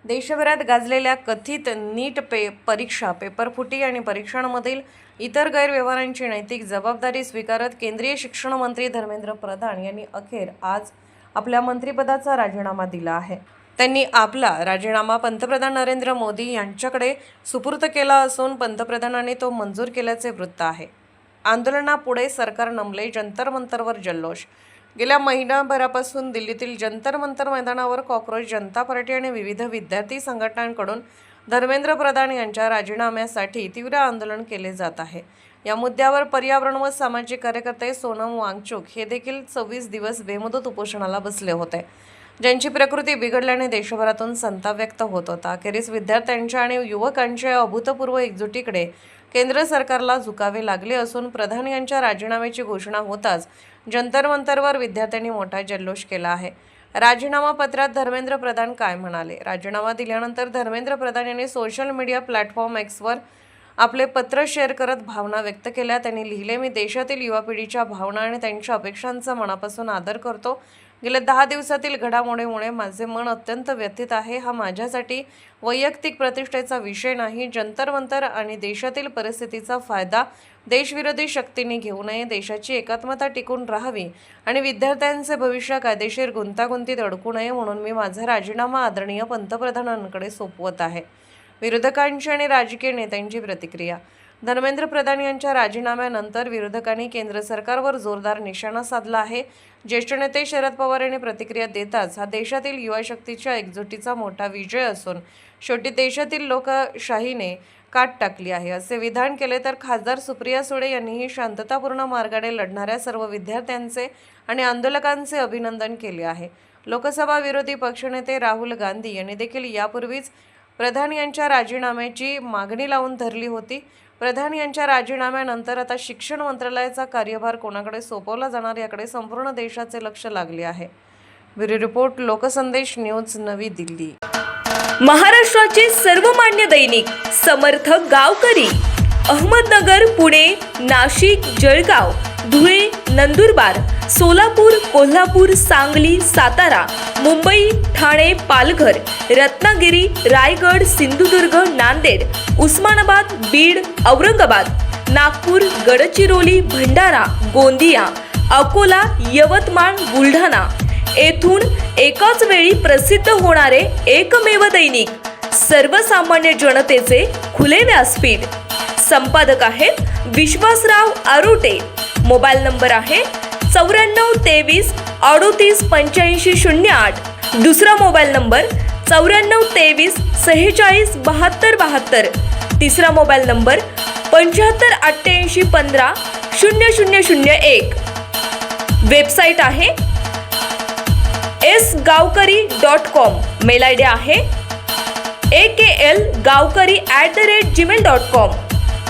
देशभरात गाजलेल्या कथित नीट परीक्षा, पेपरफुटी आणि परीक्षांमधील इतर गैरव्यवहारांची नैतिक जबाबदारी स्वीकारत केंद्रीय शिक्षण मंत्री धर्मेंद्र प्रधान यांनी अखेर आज आपल्या मंत्रिपदाचा राजीनामा दिला आहे। त्यांनी आपला राजीनामा पंतप्रधान नरेंद्र मोदी यांच्याकडे सुपूर्द केला असून पंतप्रधानांनी तो मंजूर केल्याचे वृत्त आहे। आंदोलनापुढे सरकार नमले, जंतर मंतरवर जल्लोष। गेल्या महिनाभरापासून दिल्लीतील जंतर मंतर मैदानावर कॉक्रोच जनता पार्टी आणि विविध विद्यार्थी संघटनांकडून धर्मेंद्र प्रधान यांच्या राजीनाम्यासाठी तीव्र आंदोलन केले जात आहे। या मुद्द्यावर पर्यावरण व सामाजिक कार्यकर्ते सोनम वांगचुक हे देखील 24 दिवस बेमुदत उपोषणाला बसले होते, ज्यांची प्रकृती बिघडल्याने देशभरातून संताप व्यक्त होत होता। अखेरीस विद्यार्थ्यांच्या आणि युवकांच्या अभूतपूर्व एकजुटीकडे केंद्र सरकारला झुकावे लागले असून प्रधान यांच्या राजीनाम्याची घोषणा होताच जंतर मंतरवर विद्यार्थ्यांनी मोठा जल्लोष केला आहे। राजीनामा पत्रात धर्मेंद्र प्रधान काय म्हणाले? राजीनामा दिल्यानंतर धर्मेंद्र प्रधान यांनी सोशल मीडिया प्लॅटफॉर्म एक्सवर आपले पत्र शेअर करत भावना व्यक्त केल्या। त्यांनी लिहिले, मी देशातील युवा पिढीच्या भावना आणि त्यांच्या अपेक्षांचा मनापासून आदर करतो। गेल्या 10 दिवसातील घडामोडीमुळे माझे मन अत्यंत व्यथित आहे। हा माझ्यासाठी वैयक्तिक प्रतिष्ठेचा विषय नाही। जंतर मंतर आणि देशातील परिस्थितीचा फायदा देशविरोधी शक्तींनी घेऊ नये। देशाची एकात्मता टिकून राहावी आणि विद्यार्थ्यांचे भविष्य कायदेशीर गुंतागुंतीत अडकू नये म्हणून मी माझा राजीनामा आदरणीय पंतप्रधानांकडे सोपवत आहे। विरोधकांची आणि राजकीय नेत्यांची प्रतिक्रिया। धर्मेंद्र प्रधान यांच्या राजीनाम्यानंतर विरोधकांनी केंद्र सरकारवर जोरदार निशाणा साधला आहे। ज्येष्ठ नेते शरद पवार यांनी प्रतिक्रिया देताच हा देशातील युवा शक्तीच्या एकजुटीचा मोठा विजय असून शेवटी देशातील लोकशाहीने काट टाकली आहे असे विधान केले। तर खासदार सुप्रिया सुळे यांनीही शांततापूर्ण मार्गाने लढणाऱ्या सर्व विद्यार्थ्यांचे आणि आंदोलकांचे अभिनंदन केले आहे। लोकसभा विरोधी पक्षनेते राहुल गांधी यांनी देखील यापूर्वीच प्रधान यांच्या राजीनाम्याची मागणी लावून धरली होती। प्रधान यांच्या राजीनाम्यानंतर आता शिक्षण मंत्रालयाचा कार्यभार कोणाकडे सोपवला जाणार याकडे संपूर्ण देशाचे लक्ष लागले आहे। ब्युरो रिपोर्ट, लोकसंदेश न्यूज, नवी दिल्ली। महाराष्ट्राचे सर्वमान्य दैनिक समर्थ गावकरी अहमदनगर, पुणे, नाशिक, जळगाव, धुळे, नंदुरबार, सोलापूर, कोल्हापूर, सांगली, सातारा, मुंबई, ठाणे, पालघर, रत्नागिरी, रायगड, सिंधुदुर्ग, नांदेड, उस्मानाबाद, बीड, औरंगाबाद, नागपूर, गडचिरोली, भंडारा, गोंदिया, अकोला, यवतमाळ, बुलढाणा येथून एकाच वेळी प्रसिद्ध होणारे एकमेव दैनिक, सर्वसामान्य जनतेचे खुले व्यासपीठ। संपादक आहेत विश्वासराव आरोटे। मोबाईल नंबर आहे 94 23 38 85 08। दुसरा मोबाईल नंबर 94 23 46 72 72। तिसरा मोबाईल नंबर 75 88 15 0001। वेबसाईट आहे sgavkari.com। मेल आयडी आहे aklgavkari@gmail.com।